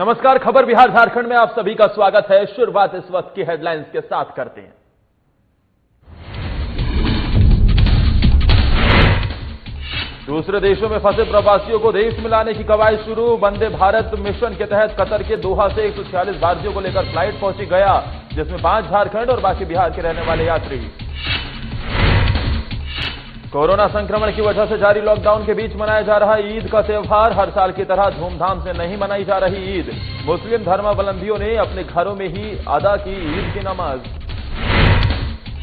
नमस्कार। खबर बिहार झारखंड में आप सभी का स्वागत है। शुरुआत इस वक्त की हेडलाइंस के साथ करते हैं। दूसरे देशों में फंसे प्रवासियों को देश में लाने की कवायद शुरू। वंदे भारत मिशन के तहत कतर के दोहा से 146 भारतीयों को लेकर फ्लाइट पहुंची गया, जिसमें 5 झारखंड और बाकी बिहार के रहने वाले यात्री। कोरोना संक्रमण की वजह से जारी लॉकडाउन के बीच मनाया जा रहा ईद का त्योहार। हर साल की तरह धूमधाम से नहीं मनाई जा रही ईद। मुस्लिम धर्मावलंबियों ने अपने घरों में ही अदा की ईद की नमाज।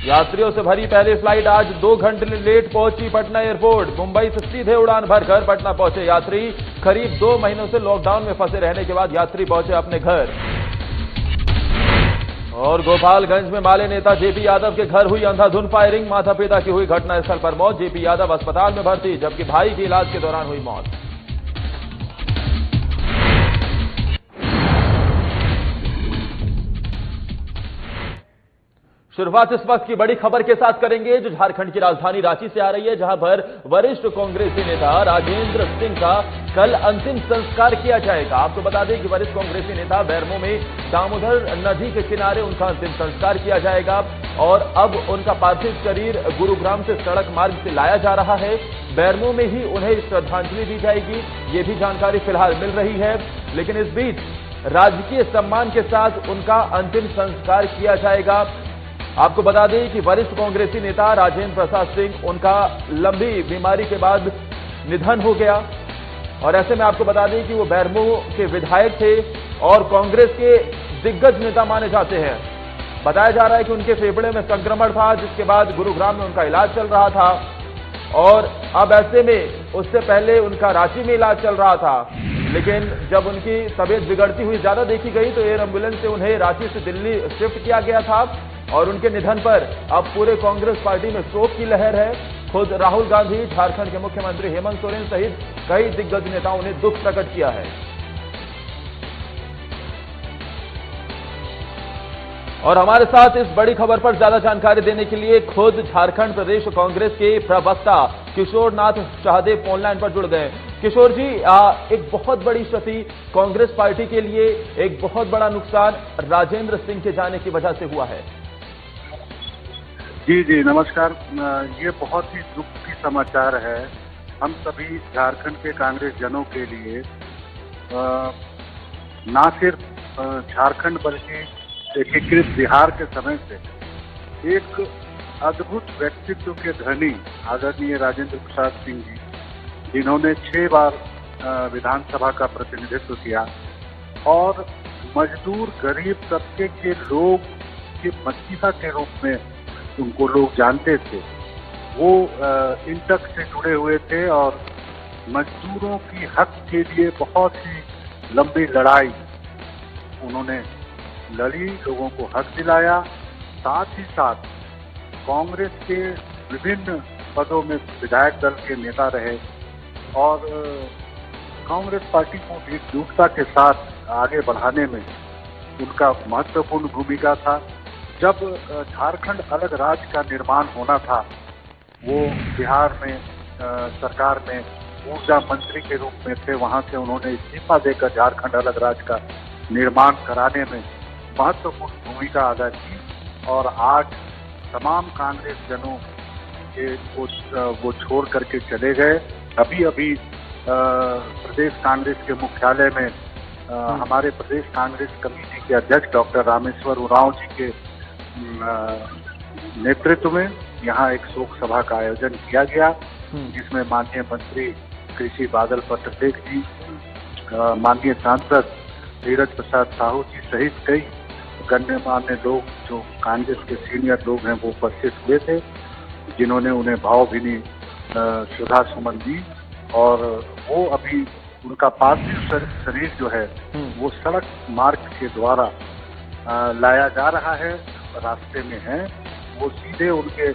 यात्रियों से भरी पहली फ्लाइट आज 2 घंटे लेट पहुंची पटना एयरपोर्ट। मुंबई से सीधे उड़ान भरकर पटना पहुंचे यात्री। करीब 2 महीनों से लॉकडाउन में फंसे रहने के बाद यात्री पहुंचे अपने घर। और गोपालगंज में माले नेता जेपी यादव के घर हुई अंधाधुंध फायरिंग। माता पिता की हुई घटनास्थल पर मौत। जेपी यादव अस्पताल में भर्ती, जबकि भाई की इलाज के दौरान हुई मौत। शुरुआत इस वक्त की बड़ी खबर के साथ करेंगे, जो झारखंड की राजधानी रांची से आ रही है, जहां पर वरिष्ठ कांग्रेसी नेता राजेंद्र सिंह का कल अंतिम संस्कार किया जाएगा। आपको बता दें कि वरिष्ठ कांग्रेसी नेता बेरमो में दामोदर नदी के किनारे उनका अंतिम संस्कार किया जाएगा और अब उनका पार्थिव शरीर गुरुग्राम से सड़क मार्ग से लाया जा रहा है। बेरमो में ही उन्हें श्रद्धांजलि दी जाएगी, ये भी जानकारी फिलहाल मिल रही है। लेकिन इस बीच राजकीय सम्मान के साथ उनका अंतिम संस्कार किया जाएगा। आपको बता दें कि वरिष्ठ कांग्रेसी नेता राजेंद्र प्रसाद सिंह, उनका लंबी बीमारी के बाद निधन हो गया और ऐसे में आपको बता दें कि वो बेरमो के विधायक थे और कांग्रेस के दिग्गज नेता माने जाते हैं। बताया जा रहा है कि उनके फेफड़े में संक्रमण था, जिसके बाद गुरुग्राम में उनका इलाज चल रहा था और अब ऐसे में उससे पहले उनका रांची में इलाज चल रहा था। लेकिन जब उनकी तबीयत बिगड़ती हुई ज्यादा देखी गई तो एयर एम्बुलेंस से उन्हें रांची से दिल्ली शिफ्ट किया गया था और उनके निधन पर अब पूरे कांग्रेस पार्टी में शोक की लहर है। खुद राहुल गांधी, झारखंड के मुख्यमंत्री हेमंत सोरेन सहित कई दिग्गज नेताओं ने दुख प्रकट किया है। और हमारे साथ इस बड़ी खबर पर ज्यादा जानकारी देने के लिए खुद झारखंड प्रदेश कांग्रेस के प्रवक्ता किशोर नाथ शाहदेव फोनलाइन पर जुड़ गए। किशोर जी, एक बहुत बड़ी क्षति कांग्रेस पार्टी के लिए, एक बहुत बड़ा नुकसान राजेंद्र सिंह के जाने की वजह से हुआ है। जी नमस्कार। ये बहुत ही दुख की समाचार है हम सभी झारखंड के कांग्रेस जनों के लिए। ना सिर्फ झारखंड बल्कि एकीकृत बिहार के समय से एक अद्भुत व्यक्तित्व के धनी आदरणीय राजेंद्र प्रसाद सिंह जी, जिन्होंने 6 बार विधानसभा का प्रतिनिधित्व किया और मजदूर गरीब तबके के लोग के मसीहा के रूप में उनको लोग जानते थे। वो इंटक से जुड़े हुए थे और मजदूरों की हक के लिए बहुत ही लंबी लड़ाई उन्होंने लड़ी, लोगों को हक दिलाया। साथ ही साथ कांग्रेस के विभिन्न पदों में विधायक दल के नेता रहे और कांग्रेस पार्टी को एकजुटता के साथ आगे बढ़ाने में उनका महत्वपूर्ण भूमिका था। जब झारखंड अलग राज्य का निर्माण होना था, वो बिहार में सरकार में ऊर्जा मंत्री के रूप में थे। वहां से उन्होंने इस्तीफा देकर झारखंड अलग राज्य का निर्माण कराने में महत्वपूर्ण भूमिका अदा की और आज तमाम कांग्रेस जनों के वो छोड़ करके चले गए। अभी प्रदेश कांग्रेस के मुख्यालय में हमारे प्रदेश कांग्रेस कमेटी के अध्यक्ष डॉक्टर रामेश्वर उरांव जी के नेतृत्व में यहाँ एक शोक सभा का आयोजन किया गया, जिसमें माननीय मंत्री कृषि बादल पत्रलेख जी, माननीय सांसद धीरज प्रसाद साहू जी सहित कई गण्यमान्य लोग जो कांग्रेस के सीनियर लोग हैं वो उपस्थित हुए थे, जिन्होंने उन्हें भावभीनी श्रद्धा सुमन दी। और वो अभी उनका पार्थिव शरीर जो है वो सड़क मार्ग के द्वारा लाया जा रहा है, रास्ते में है। वो सीधे उनके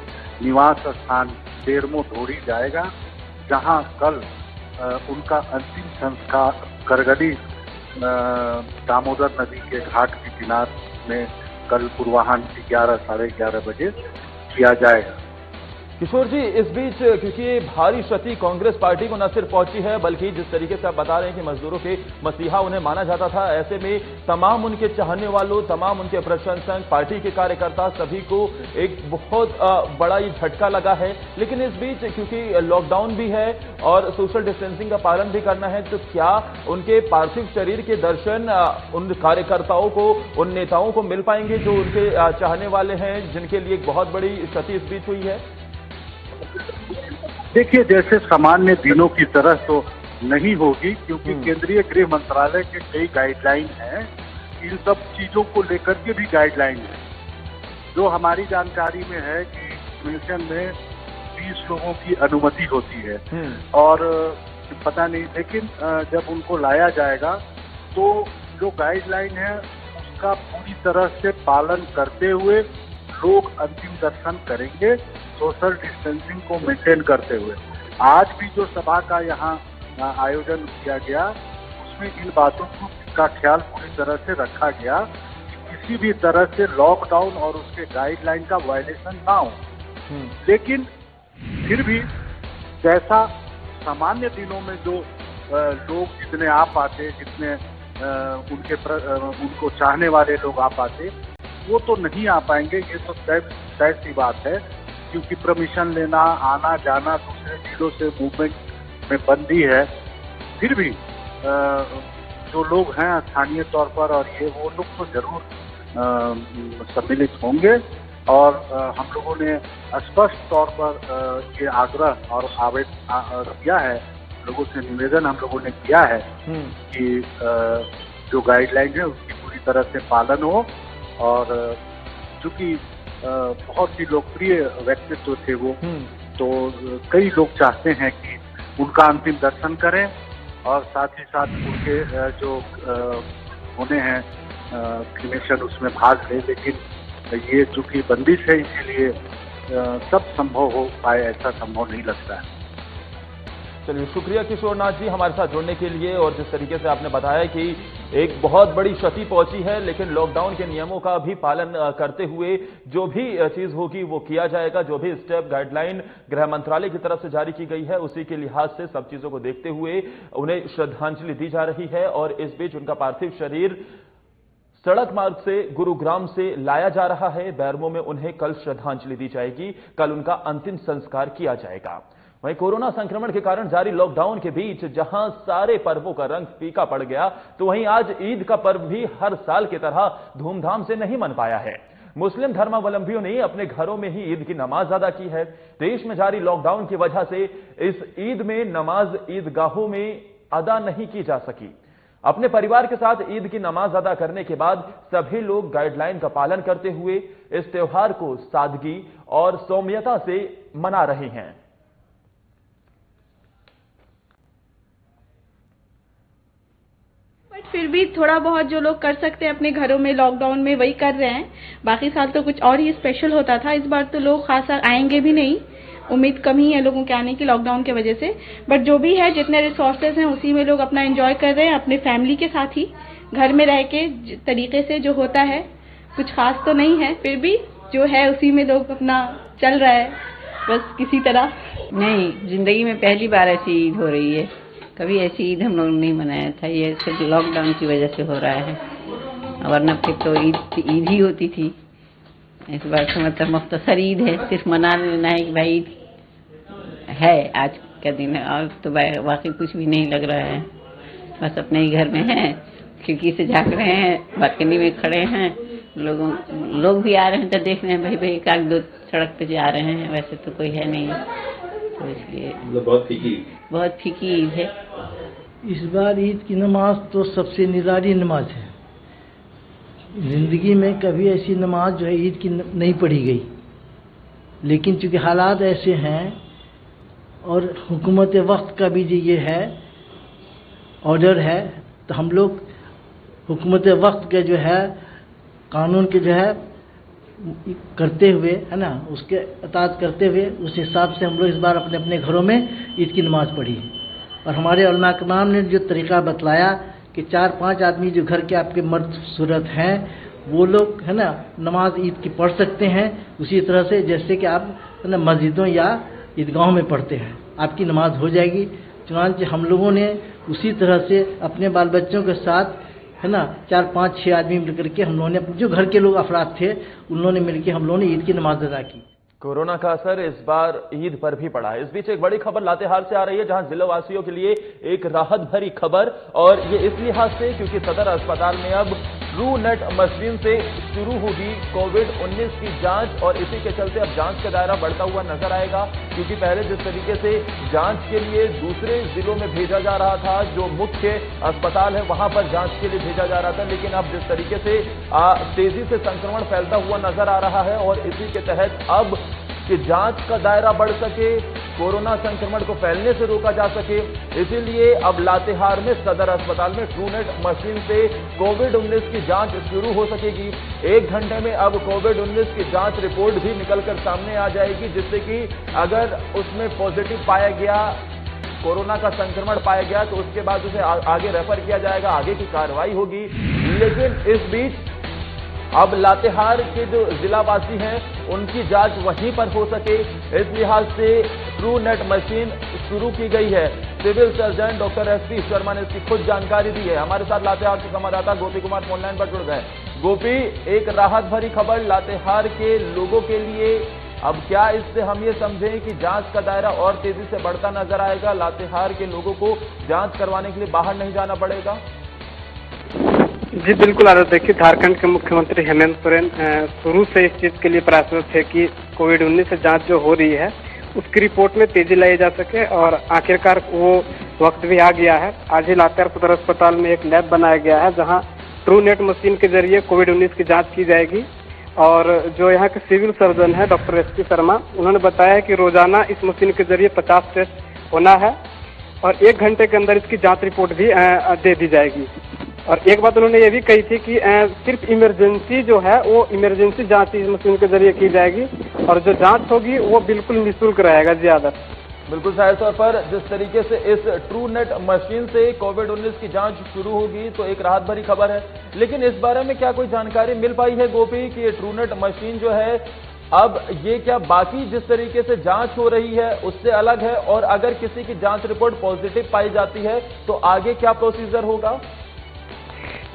निवास स्थान बेरमो ढोरी जाएगा, जहां कल उनका अंतिम संस्कार करगली दामोदर नदी के घाट के किनारे में कल पूर्वाह्न 11 साढ़े 11 बजे किया जाएगा। किशोर जी, इस बीच क्योंकि भारी क्षति कांग्रेस पार्टी को न सिर्फ पहुंची है, बल्कि जिस तरीके से आप बता रहे हैं कि मजदूरों के मसीहा उन्हें माना जाता था, ऐसे में तमाम उनके चाहने वालों, तमाम उनके प्रशंसक, पार्टी के कार्यकर्ता, सभी को एक बहुत बड़ा ये झटका लगा है। लेकिन इस बीच क्योंकि लॉकडाउन भी है और सोशल डिस्टेंसिंग का पालन भी करना है, तो क्या उनके पार्थिव शरीर के दर्शन उन कार्यकर्ताओं को, उन नेताओं को मिल पाएंगे जो उनके चाहने वाले हैं, जिनके लिए एक बहुत बड़ी क्षति इस बीच हुई है? देखिए, जैसे सामान्य दिनों की तरह तो नहीं होगी, क्योंकि केंद्रीय गृह मंत्रालय के कई गाइडलाइन हैं। इन सब चीजों को लेकर के भी गाइडलाइन है। जो हमारी जानकारी में है कि कमीशन में 20 लोगों की अनुमति होती है और पता नहीं, लेकिन जब उनको लाया जाएगा तो जो गाइडलाइन है उसका पूरी तरह से पालन करते हुए लोग अंतिम दर्शन करेंगे, सोशल डिस्टेंसिंग को मेंटेन करते हुए। आज भी जो सभा का यहाँ आयोजन किया गया, उसमें इन बातों का ख्याल पूरी तरह से रखा गया कि किसी भी तरह से लॉकडाउन और उसके गाइडलाइन का वायलेशन ना हो। लेकिन फिर भी जैसा सामान्य दिनों में जो लोग जितने आ पाते, जितने उनको चाहने वाले लोग आ पाते, वो तो नहीं आ पाएंगे। ये तो तय सी बात है, क्योंकि परमिशन लेना, आना जाना, दूसरे जिलों से मूवमेंट में बंदी है। फिर भी जो लोग हैं स्थानीय तौर पर और वो लोग तो जरूर सम्मिलित होंगे। और हम लोगों ने स्पष्ट तौर पर ये आग्रह और आवेदन किया है, लोगों से निवेदन हम लोगों ने किया है कि जो गाइडलाइन है उसकी पूरी तरह से पालन हो। और चूंकि बहुत ही लोकप्रिय व्यक्तित्व थे वो, तो कई लोग चाहते हैं कि उनका अंतिम दर्शन करें और साथ ही साथ उनके जो होने हैं क्रिमेशन उसमें भाग लें। लेकिन ये चूंकि बंदिश है, इसीलिए सब संभव हो पाए ऐसा संभव नहीं लगता है। चलिए, शुक्रिया किशोरनाथ जी हमारे साथ जुड़ने के लिए। और जिस तरीके से आपने बताया कि एक बहुत बड़ी क्षति पहुंची है, लेकिन लॉकडाउन के नियमों का भी पालन करते हुए जो भी चीज होगी वो किया जाएगा। जो भी स्टेप गाइडलाइन गृह मंत्रालय की तरफ से जारी की गई है, उसी के लिहाज से सब चीजों को देखते हुए उन्हें श्रद्धांजलि दी जा रही है। और इस बीच उनका पार्थिव शरीर सड़क मार्ग से गुरुग्राम से लाया जा रहा है। बैरमो में उन्हें कल श्रद्धांजलि दी जाएगी, कल उनका अंतिम संस्कार किया जाएगा। वहीं कोरोना संक्रमण के कारण जारी लॉकडाउन के बीच जहां सारे पर्वों का रंग फीका पड़ गया, तो वहीं आज ईद का पर्व भी हर साल की तरह धूमधाम से नहीं मन पाया है। मुस्लिम धर्मावलंबियों ने अपने घरों में ही ईद की नमाज अदा की है। देश में जारी लॉकडाउन की वजह से इस ईद में नमाज ईदगाहों में अदा नहीं की जा सकी। अपने परिवार के साथ ईद की नमाज अदा करने के बाद सभी लोग गाइडलाइन का पालन करते हुए इस त्योहार को सादगी और सौम्यता से मना रहे हैं। फिर भी थोड़ा बहुत जो लोग कर सकते हैं अपने घरों में लॉकडाउन में, वही कर रहे हैं। बाकी साल तो कुछ और ही स्पेशल होता था, इस बार तो लोग खासा आएंगे भी नहीं, उम्मीद कम ही है लोगों के आने की लॉकडाउन की वजह से। बट जो भी है, जितने रिसोर्सेज हैं उसी में लोग अपना एंजॉय कर रहे हैं, अपने फैमिली के साथ ही घर में रह के तरीके से जो होता है। कुछ खास तो नहीं है, फिर भी जो है उसी में लोग अपना चल रहा है, बस किसी तरह। नहीं, जिंदगी में पहली बार ऐसी ईद हो रही है। कभी ऐसी ईद हम लोग नहीं मनाया था, ये सिर्फ लॉकडाउन की वजह से हो रहा है, वरना फिर तो ईद ही होती थी। इस बार तो मतलब मुख्तसर ईद है, सिर्फ मना लेना है कि भाई ईद है, आज का दिन है, और तो वाकई कुछ भी नहीं लग रहा है। बस अपने ही घर में हैं, खिड़की से झाँक रहे हैं, बालकनी में खड़े हैं, लोग भी आ रहे हैं तो देख रहे हैं भाई एक आध दो सड़क पे जा रहे हैं, वैसे तो कोई है नहीं, तो इसलिए बहुत फीकी ईद है। इस बार ईद की नमाज तो सबसे निराली नमाज है। जिंदगी में कभी ऐसी नमाज जो है ईद की नहीं पढ़ी गई, लेकिन चूंकि हालात ऐसे हैं और हुकूमत वक्त का भी ये है ऑर्डर है, तो हम लोग हुकूमत वक्त के जो है कानून के जो है करते हुए, है ना, उसके अताअत करते हुए उस हिसाब से हम लोग इस बार अपने अपने घरों में ईद की नमाज पढ़ी। और हमारे उलमा किराम ने जो तरीका बतलाया कि 4-5 आदमी जो घर के आपके मर्द सूरत हैं वो लोग, है ना, नमाज ईद की पढ़ सकते हैं, उसी तरह से जैसे कि आप है ना मस्जिदों या ईदगाहों में पढ़ते हैं। आपकी नमाज हो जाएगी। चुनांचे हम लोगों ने उसी तरह से अपने बाल बच्चों के साथ है ना 4, 5, 6 आदमी मिलकर के हम लोगों ने जो घर के लोग अफराद थे उन लोगों ने मिलकर हम लोगों ने ईद की नमाज अदा की। कोरोना का असर इस बार ईद पर भी पड़ा है। इस बीच एक बड़ी खबर लातेहार से आ रही है, जहां जिला वासियों के लिए एक राहत भरी खबर, और ये इस लिहाज से क्योंकि सदर अस्पताल में अब ट्रू नेट मशीन से शुरू होगी कोविड-19 की जांच, और इसी के चलते अब जांच का दायरा बढ़ता हुआ नजर आएगा। क्योंकि पहले जिस तरीके से जांच के लिए दूसरे जिलों में भेजा जा रहा था, जो मुख्य अस्पताल है वहां पर जांच के लिए भेजा जा रहा था, लेकिन अब जिस तरीके से तेजी से संक्रमण फैलता हुआ नजर आ रहा है, और इसी के तहत अब कि जांच का दायरा बढ़ सके, कोरोना संक्रमण को फैलने से रोका जा सके, इसीलिए अब लातेहार में सदर अस्पताल में ट्रूनेट मशीन से कोविड-19 की जांच शुरू हो सकेगी। 1 घंटे में अब कोविड-19 की जांच रिपोर्ट भी निकलकर सामने आ जाएगी, जिससे कि अगर उसमें पॉजिटिव पाया गया, कोरोना का संक्रमण पाया गया, तो उसके बाद उसे आगे रेफर किया जाएगा, आगे की कार्रवाई होगी। लेकिन इस बीच अब लातेहार के जो जिलावासी हैं उनकी जांच वहीं पर हो सके, इस लिहाज से ट्रू नेट मशीन शुरू की गई है। Civil surgeon doctor SP Sharma ने इसकी खुद जानकारी दी है। हमारे साथ लातेहार के संवाददाता गोपी कुमार फोनलाइन पर जुड़ गए। गोपी, एक राहत भरी खबर लातेहार के लोगों के लिए, अब क्या इससे हम ये समझें कि जांच का दायरा और तेजी से बढ़ता नजर आएगा, लातेहार के लोगों को जांच करवाने के लिए बाहर नहीं जाना पड़ेगा? जी बिल्कुल आदत, देखिए झारखंड के मुख्यमंत्री हेमंत सोरेन शुरू से इस चीज के लिए प्रयासरत थे कि कोविड-19 से जांच जो हो रही है उसकी रिपोर्ट में तेजी लाई जा सके, और आखिरकार वो वक्त भी आ गया है। आज ही लातेहार सदर अस्पताल में एक लैब बनाया गया है जहां ट्रू नेट मशीन के जरिए कोविड-19 की जांच की जाएगी। और जो यहाँ के सिविल सर्जन है डॉक्टर एसपी शर्मा, उन्होंने बताया कि रोजाना इस मशीन के जरिए 50 टेस्ट होना है और 1 घंटे के अंदर इसकी जांच रिपोर्ट भी दे दी जाएगी। और एक बात उन्होंने ये भी कही थी कि सिर्फ इमरजेंसी जो है वो इमरजेंसी जांच इस मशीन के जरिए की जाएगी, और जो जांच होगी वो बिल्कुल निःशुल्क रहेगा। ज्यादा बिल्कुल जाहिर तौर पर जिस तरीके से इस ट्रू नेट मशीन से कोविड-19 की जांच शुरू होगी तो एक राहत भरी खबर है। लेकिन इस बारे में क्या कोई जानकारी मिल पाई है गोपी कि ये ट्रू नेट मशीन जो है अब ये क्या बाकी जिस तरीके से जांच हो रही है उससे अलग है, और अगर किसी की जांच रिपोर्ट पॉजिटिव पाई जाती है तो आगे क्या प्रोसीजर होगा?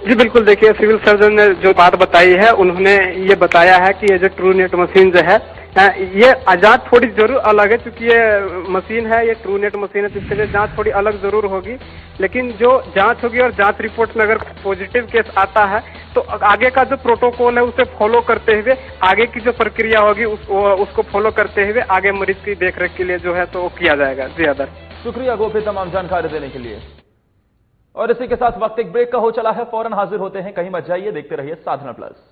जी बिल्कुल, देखिए सिविल सर्जन ने जो बात बताई है, उन्होंने ये बताया है कि ये जो ट्रू नेट मशीन जो है ये जांच थोड़ी जरूर अलग है, क्योंकि ये मशीन है, ये ट्रू नेट मशीन है, तो इसके लिए जांच थोड़ी अलग जरूर होगी। लेकिन जो जांच होगी और जांच रिपोर्ट में अगर पॉजिटिव केस आता है तो आगे का जो प्रोटोकॉल है उसे फॉलो करते हुए आगे की जो प्रक्रिया होगी उसको फॉलो करते हुए आगे मरीज की देखरेख के लिए जो है तो वो किया जाएगा। जी आदर, शुक्रिया गोपी तमाम जानकारी देने के लिए। और इसी के साथ वक्त एक ब्रेक का हो चला है, फौरन हाजिर होते हैं, कहीं मत जाइए, देखते रहिए साधना प्लस।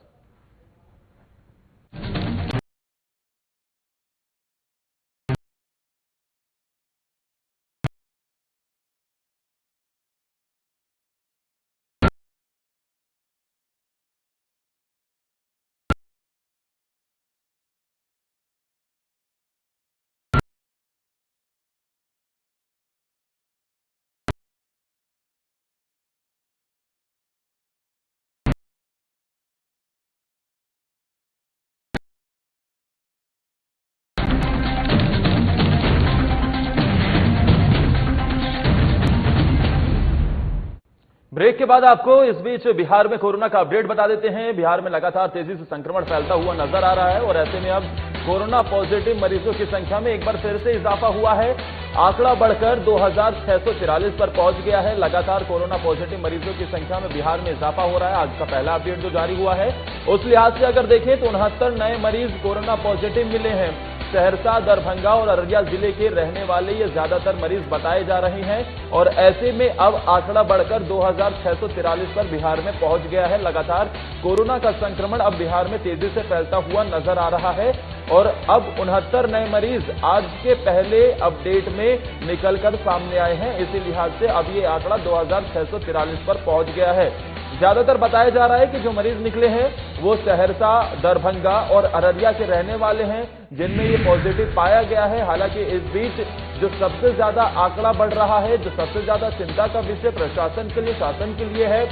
ब्रेक के बाद आपको इस बीच बिहार में कोरोना का अपडेट बता देते हैं। बिहार में लगातार तेजी से संक्रमण फैलता हुआ नजर आ रहा है, और ऐसे में अब कोरोना पॉजिटिव मरीजों की संख्या में एक बार फिर से इजाफा हुआ है। आंकड़ा बढ़कर 2644 पर पहुंच गया है। लगातार कोरोना पॉजिटिव मरीजों की संख्या में बिहार में इजाफा हो रहा है। आज का पहला अपडेट जो जारी हुआ है उस लिहाज से अगर देखें तो 69 नए मरीज कोरोना पॉजिटिव मिले हैं। सहरसा, दरभंगा और अररिया जिले के रहने वाले ये ज्यादातर मरीज बताए जा रहे हैं, और ऐसे में अब आंकड़ा बढ़कर 2643 पर बिहार में पहुंच गया है। लगातार कोरोना का संक्रमण अब बिहार में तेजी से फैलता हुआ नजर आ रहा है, और अब 69 नए मरीज आज के पहले अपडेट में निकलकर सामने आए हैं। इसी लिहाज से अब ये आंकड़ा 2643 पर पहुंच गया है। ज्यादातर बताया जा रहा है कि जो मरीज निकले हैं वो सहरसा, दरभंगा और अररिया के रहने वाले हैं, जिनमें ये पॉजिटिव पाया गया है। हालांकि इस बीच जो सबसे ज्यादा आंकड़ा बढ़ रहा है, जो सबसे ज्यादा चिंता का विषय प्रशासन के लिए, शासन के लिए है,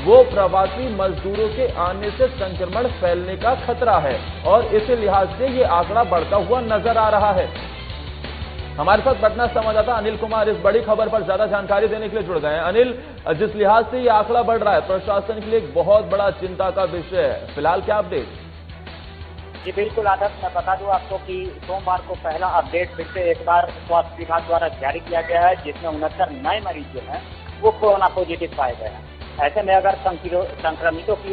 वो प्रवासी मजदूरों के आने से संक्रमण फैलने का खतरा है और इस लिहाज से ये आंकड़ा बढ़ता हुआ नजर आ रहा है। हमारे साथ पटना संवाददाता अनिल कुमार इस बड़ी खबर पर ज्यादा जानकारी देने के लिए जुड़ गए हैं। अनिल, जिस लिहाज से ये आंकड़ा बढ़ रहा है, प्रशासन के लिए एक बहुत बड़ा चिंता का विषय है, फिलहाल क्या अपडेट? जी बिल्कुल आदर्श, मैं बता दूं आपको कि सोमवार को पहला अपडेट फिर से एक बार स्वास्थ्य विभाग द्वारा जारी किया गया है, जिसमें 69 नए मरीज जो हैं वो कोरोना पॉजिटिव पाए गए हैं। ऐसे में अगर संक्रमितों की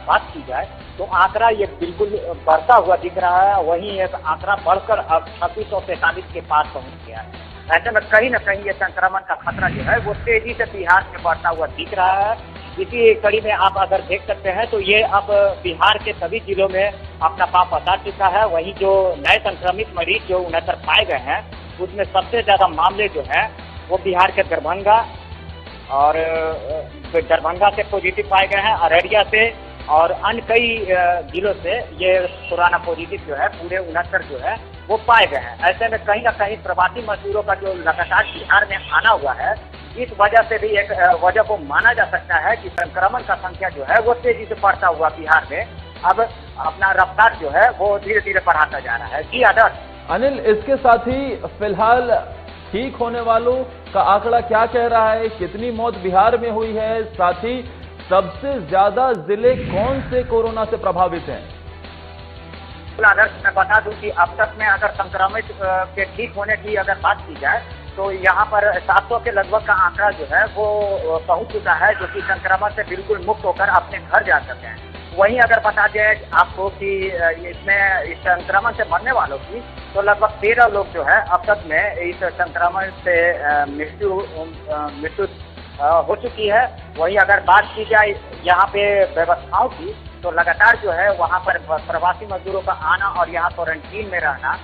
बात की जाए तो आंकड़ा ये बिल्कुल बढ़ता हुआ दिख रहा है। वहीं एक आंकड़ा बढ़कर अब 2643 के पास पहुंच गया है। ऐसे में कहीं न कहीं ये संक्रमण का खतरा जो है वो तेजी से बिहार में बढ़ता हुआ दिख रहा है। इसी कड़ी में आप अगर देख सकते हैं तो ये अब बिहार के सभी जिलों में अपना पांव पसार चुका है। वहीं जो नए संक्रमित मरीज जो 69 पाए गए हैं उसमें सबसे ज्यादा मामले जो है वो बिहार के दरभंगा से पॉजिटिव पाए गए हैं, अररिया से और अन्य कई जिलों से ये कोरोना पॉजिटिव जो है पूरे 69 जो है वो पाए गए हैं। ऐसे में कहीं न कहीं प्रवासी मजदूरों का जो लगातार बिहार में आना हुआ है, इस वजह से भी एक वजह को माना जा सकता है कि संक्रमण का संख्या जो है वो तेजी से बढ़ता हुआ बिहार में अब अपना रफ्तार जो है वो धीरे धीरे बढ़ाता जा रहा है। जी आदर्श। अनिल, इसके साथ ही फिलहाल ठीक होने वालों का आंकड़ा क्या कह रहा है? कितनी मौत बिहार में हुई है? साथ ही सबसे ज्यादा जिले कौन से कोरोना से प्रभावित हैं? आदर्श, मैं बता दूं कि अब तक में अगर संक्रमित के ठीक होने की अगर बात की जाए तो यहाँ पर 700 के लगभग का आंकड़ा जो है वो पहुंच चुका है, जो कि संक्रमण से बिल्कुल मुक्त होकर अपने घर जा सके हैं। वहीं अगर बता दें आपको कि इसमें इस संक्रमण से मरने वालों की तो लगभग 13 लोग जो है अब तक में इस संक्रमण से मृत्यु हो चुकी है। वहीं अगर बात की जाए यहाँ पे व्यवस्थाओं की तो लगातार जो है वहाँ पर प्रवासी मजदूरों का आना और यहाँ क्वारंटीन में रहना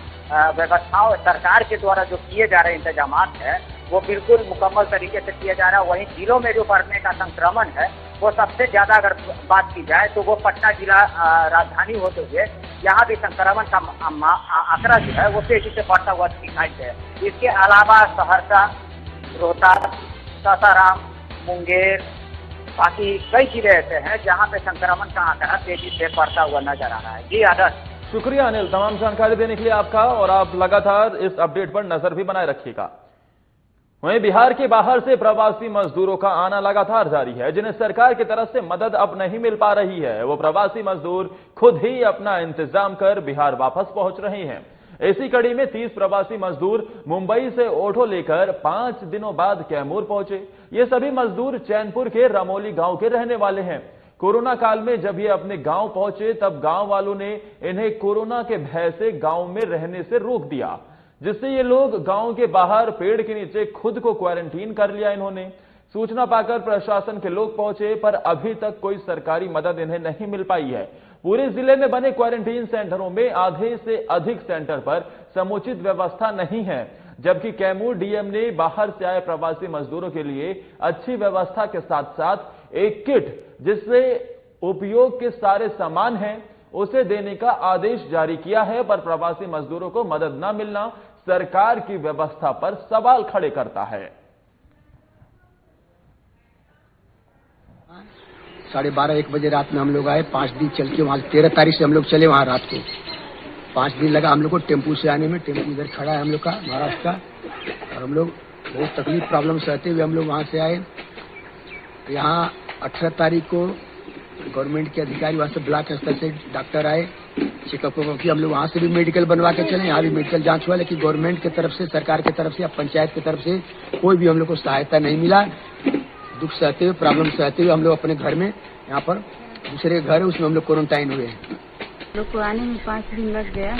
व्यवस्थाओं सरकार के द्वारा जो किए जा रहे इंतजाम है वो बिल्कुल मुकम्मल तरीके से किया जा रहा है। वहीं जिलों में जो बढ़ने का संक्रमण है वो सबसे ज्यादा अगर बात की जाए तो वो पटना जिला राजधानी होते हुए यहाँ भी संक्रमण का आंकड़ा जो है वो तेजी से बढ़ता हुआ दिखाई दे। इसके अलावा सहरसा, रोहतास, सासाराम, मुंगेर, बाकी कई जिले ऐसे हैं जहाँ पे संक्रमण का आंकड़ा तेजी से बढ़ता हुआ नजर आ रहा है। जी आदर्श। शुक्रिया अनिल, तमाम जानकारी देने के लिए आपका, और आप लगातार इस अपडेट पर नजर भी बनाए रखिएगा। वहीं बिहार के बाहर से प्रवासी मजदूरों का आना लगातार जारी है। जिन्हें सरकार की तरफ से मदद अब नहीं मिल पा रही है, वो प्रवासी मजदूर खुद ही अपना इंतजाम कर बिहार वापस पहुंच रहे हैं। इसी कड़ी में 30 प्रवासी मजदूर मुंबई से ऑटो लेकर 5 दिनों बाद कैमूर पहुंचे। ये सभी मजदूर चैनपुर के रमोली गांव के रहने वाले हैं। कोरोना काल में जब ये अपने गांव पहुंचे तब गांव वालों ने इन्हें कोरोना के भय से गांव में रहने से रोक दिया, जिससे ये लोग गांव के बाहर पेड़ के नीचे खुद को क्वारंटीन कर लिया। इन्होंने सूचना पाकर प्रशासन के लोग पहुंचे, पर अभी तक कोई सरकारी मदद इन्हें नहीं मिल पाई है। पूरे जिले में बने क्वारंटीन सेंटरों में आधे से अधिक सेंटर पर समुचित व्यवस्था नहीं है, जबकि कैमूर डीएम ने बाहर से आए प्रवासी मजदूरों के लिए अच्छी व्यवस्था के साथ साथ एक किट जिससे उपयोग के सारे सामान हैं उसे देने का आदेश जारी किया है। पर प्रवासी मजदूरों को मदद न मिलना सरकार की व्यवस्था पर सवाल खड़े करता है। 12:30-1 बजे रात में हम लोग आए। 5 दिन चल के वहां 13 तारीख से हम लोग चले वहां रात को। 5 दिन लगा हम लोग को टेम्पू से आने में। टेम्पू इधर खड़ा है हम लोग का, महाराष्ट्र का, और हम लोग बहुत तकलीफ प्रॉब्लम सहते हुए हम लोग वहां से आए। यहाँ 18 तारीख को गवर्नमेंट के अधिकारी वहां से ब्लॉक स्तर से डॉक्टर आए, चेकअप की। हम लोग वहां से भी मेडिकल बनवा के चले। यहाँ भी मेडिकल जांच हुआ, लेकिन गवर्नमेंट की तरफ से, सरकार की तरफ से या पंचायत की तरफ से कोई भी हम लोग को सहायता नहीं मिला। दुख सहते हुए, प्रॉब्लम सहते हुए हम लोग अपने घर में, यहाँ पर दूसरे घर है उसमें हम लोग क्वारंटाइन हुए हैं। लोग को आने में 5 दिन लग गया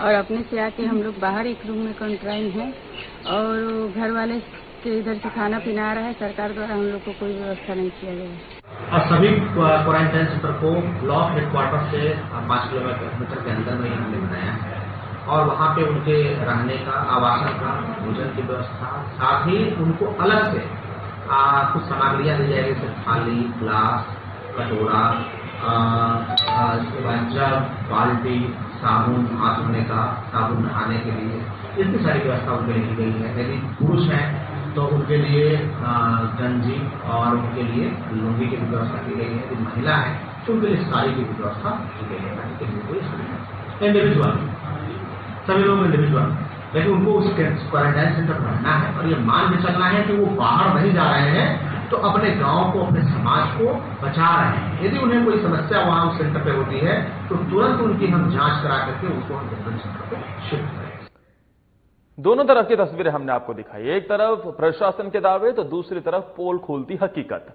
और अपने से आके हम लोग बाहर एक रूम में क्वारंटाइन हैं और घर वाले के इधर से खाना पीना आ रहा है। सरकार द्वारा हम लोग को कोई व्यवस्था नहीं किया गया। और सभी क्वारंटाइन सेंटर को ब्लॉक हेडक्वार्टर से 5 किलोमीटर के अंदर में हमने बनाया है और वहाँ पे उनके रहने का, आवासन का, भोजन की व्यवस्था, साथ ही उनको अलग से कुछ सामग्रियाँ दी जाएगी, जैसे थाली, गिलास, कटोरा, जग, बाल्टी, साबुन हाथ धोने का, साबुन नहाने के लिए, इतनी सारी व्यवस्था उनके लिए की गई है। यदि पुरुष हैं तो उनके लिए गंजी और उनके लिए लुंगी की व्यवस्था की गई है। जो महिला है तो उनके लिए साड़ी की व्यवस्था की गई है ताकि कहीं कोई असुविधा। इंडिविजुअल सभी लोग इंडिविजुअल, लेकिन उनको उस क्वारंटाइन सेंटर में रहना है और ये मान के चलना है कि वो बाहर नहीं जा रहे हैं तो अपने गांव को, अपने समाज को बचा रहे हैं। यदि उन्हें कोई समस्या वहां उस सेंटर पे होती है तो तुरंत उनकी हम जांच करा करके उसको हम जनरल सेंटर पे शिफ्ट करें। दोनों तरफ की तस्वीरें हमने आपको दिखाई। एक तरफ प्रशासन के दावे तो दूसरी तरफ पोल खोलती हकीकत।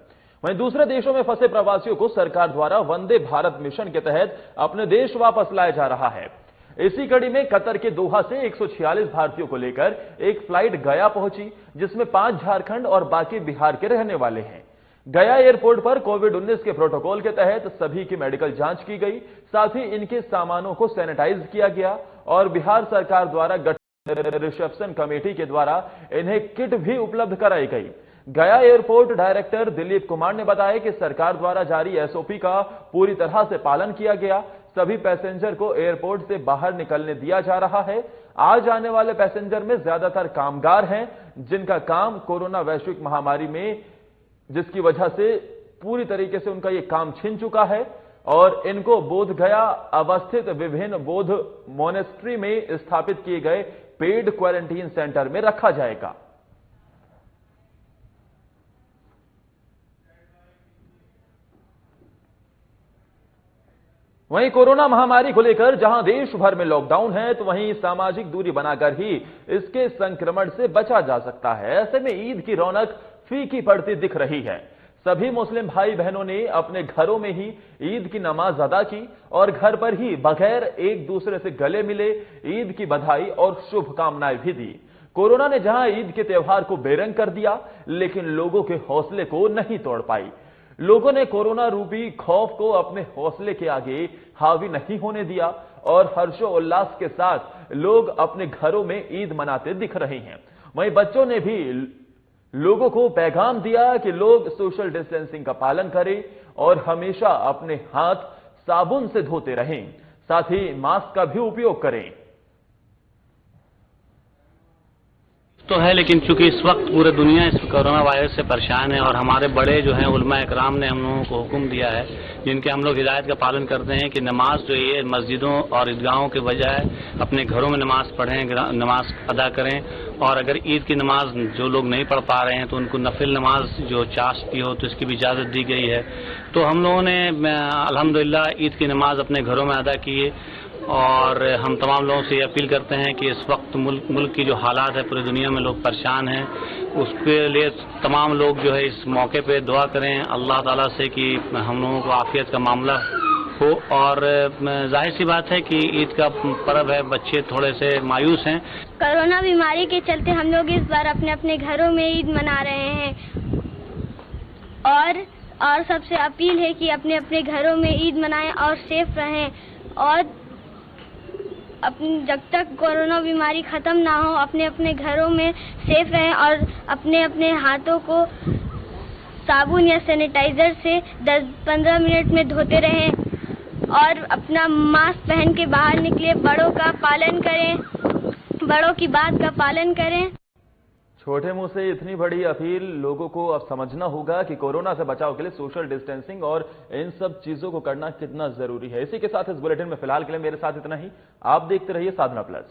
वहीं दूसरे देशों में फंसे प्रवासियों को सरकार द्वारा वंदे भारत मिशन के तहत अपने देश वापस लाया जा रहा है। इसी कड़ी में कतर के दोहा से 146 भारतीयों को लेकर एक फ्लाइट गया पहुंची, जिसमें 5 झारखंड और बाकी बिहार के रहने वाले हैं। गया एयरपोर्ट पर कोविड-19 के प्रोटोकॉल के तहत सभी की मेडिकल जांच की गई, साथ ही इनके सामानों को सैनिटाइज किया गया और बिहार सरकार द्वारा गठित रिसेप्शन कमेटी के द्वारा इन्हें किट भी उपलब्ध कराई गई। गया एयरपोर्ट डायरेक्टर दिलीप कुमार ने बताया कि सरकार द्वारा जारी एसओपी का पूरी तरह से पालन किया गया। सभी पैसेंजर को एयरपोर्ट से बाहर निकलने दिया जा रहा है। आज आने वाले पैसेंजर में ज्यादातर कामगार हैं, जिनका काम कोरोना वैश्विक महामारी में, जिसकी वजह से पूरी तरीके से उनका यह काम छिन चुका है और इनको बोध गया अवस्थित विभिन्न बौद्ध मोनेस्ट्री में स्थापित किए गए पेड क्वारंटीन सेंटर में रखा जाएगा। वहीं कोरोना महामारी को लेकर जहां देश भर में लॉकडाउन है, तो वहीं सामाजिक दूरी बनाकर ही इसके संक्रमण से बचा जा सकता है। ऐसे में ईद की रौनक फीकी पड़ती दिख रही है। सभी मुस्लिम भाई बहनों ने अपने घरों में ही ईद की नमाज अदा की और घर पर ही बगैर एक दूसरे से गले मिले ईद की बधाई और शुभकामनाएं भी दी। कोरोना ने जहां ईद के त्योहार को बेरंग कर दिया, लेकिन लोगों के हौसले को नहीं तोड़ पाई। लोगों ने कोरोना रूपी खौफ को अपने हौसले के आगे हावी नहीं होने दिया और हर्षोल्लास के साथ लोग अपने घरों में ईद मनाते दिख रहे हैं। वहीं बच्चों ने भी लोगों को पैगाम दिया कि लोग सोशल डिस्टेंसिंग का पालन करें और हमेशा अपने हाथ साबुन से धोते रहें, साथ ही मास्क का भी उपयोग करें। तो है, लेकिन चूंकि इस वक्त पूरे दुनिया इस कोरोना वायरस से परेशान है और हमारे बड़े जो हैं उलमा इकराम ने हम लोगों को हुक्म दिया है, जिनके हम लोग हिदायत का पालन करते हैं कि नमाज जो ये मस्जिदों और ईदगाहों के बजाय अपने घरों में नमाज पढ़ें, नमाज अदा करें। और अगर ईद की नमाज जो लोग नहीं पढ़ पा रहे हैं तो उनको नफिल नमाज जो चाहती हो तो इसकी भी इजाज़त दी गई है। तो हम लोगों ने अल्हम्दुलिल्लाह ईद की नमाज अपने घरों में अदा की है और हम तमाम लोगों से ये अपील करते हैं कि इस वक्त मुल्क की जो हालात है, पूरी दुनिया में लोग परेशान हैं, उसके लिए तमाम लोग जो है इस मौके पे दुआ करें अल्लाह ताला से कि हम लोगों को आफियत का मामला हो। और जाहिर सी बात है कि ईद का पर्व है, बच्चे थोड़े से मायूस हैं। कोरोना बीमारी के चलते हम लोग इस बार अपने अपने घरों में ईद मना रहे हैं और सबसे अपील है कि अपने अपने घरों में ईद मनाएं और सेफ रहें और जब तक कोरोना बीमारी खत्म ना हो अपने अपने घरों में सेफ रहें और अपने अपने हाथों को साबुन या सैनिटाइजर से 10-15 मिनट में धोते रहें और अपना मास्क पहन के बाहर निकले, बड़ों का पालन करें, बड़ों की बात का पालन करें। छोटे मुंह से इतनी बड़ी अपील, लोगों को अब समझना होगा कि कोरोना से बचाव के लिए सोशल डिस्टेंसिंग और इन सब चीजों को करना कितना जरूरी है। इसी के साथ इस बुलेटिन में फिलहाल के लिए मेरे साथ इतना ही। आप देखते रहिए साधना प्लस।